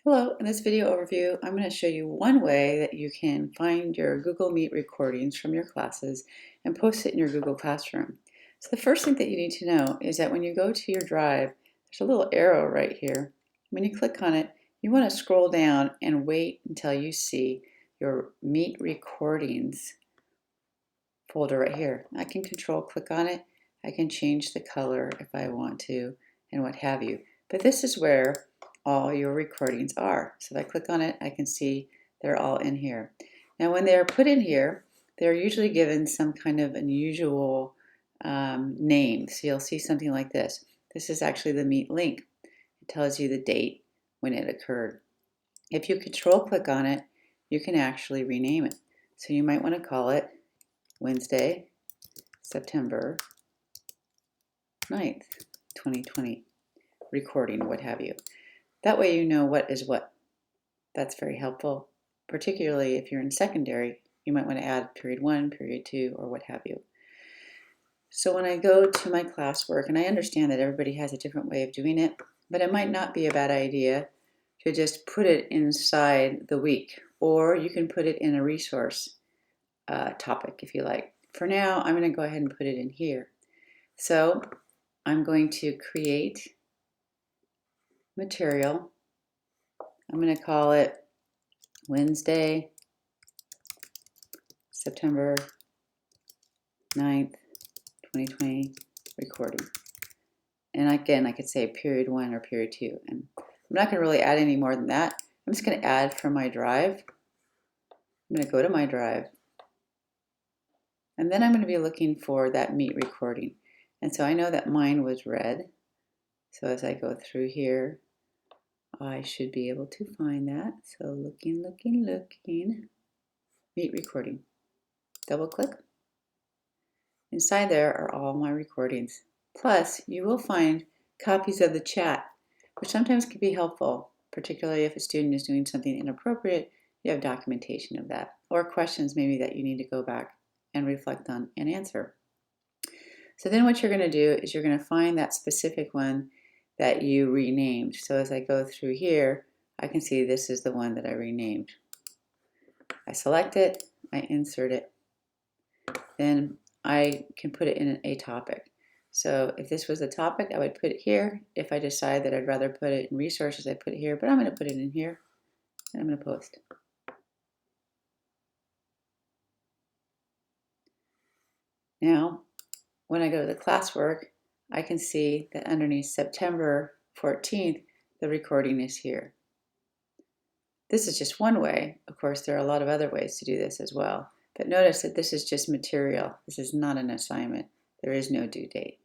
Hello, in this video overview, I'm going to show you one way that you can find your Google Meet recordings from your classes and post it in your Google Classroom. So the first thing that you need to know is that when you go to your drive, there's a little arrow right here. When you click on it, you want to scroll down and wait until you see your Meet recordings folder right here. I can control click on it. I can change the color if I want to and what have you. But this is where all your recordings are. So if I click on it, I can see they're all in here. Now when they're put in here, they're usually given some kind of unusual name. So you'll see something like this. This is actually the Meet link. It tells you the date when it occurred. If you control click on it, you can actually rename it. So you might want to call it Wednesday, September 9th, 2020, recording, what have you. That way you know what is what. That's very helpful, particularly if you're in secondary. You might want to add period 1, period 2, or what have you. So when I go to my classwork, and I understand that everybody has a different way of doing it, but it might not be a bad idea to just put it inside the week, or you can put it in a resource topic if you like. For now, I'm going to go ahead and put it in here. So I'm going to create material. I'm going to call it Wednesday, September 9th, 2020 recording. And again, I could say period 1 or period 2. And I'm not going to really add any more than that. I'm just going to add from my drive. I'm going to go to my drive. And then I'm going to be looking for that Meet recording. And so I know that mine was red. So as I go through here, I should be able to find that. So looking. Meet recording. Double click. Inside there are all my recordings. Plus, you will find copies of the chat, which sometimes can be helpful, particularly if a student is doing something inappropriate. You have documentation of that, or questions maybe that you need to go back and reflect on and answer. So then what you're going to do is you're going to find that specific one that you renamed. So as I go through here, I can see this is the one that I renamed. I select it, I insert it, then I can put it in a topic. So if this was a topic, I would put it here. If I decide that I'd rather put it in resources, I put it here, but I'm going to put it in here, and I'm going to post. Now, when I go to the classwork, I can see that underneath September 14th, the recording is here. This is just one way. Of course, there are a lot of other ways to do this as well. But notice that this is just material. This is not an assignment. There is no due date.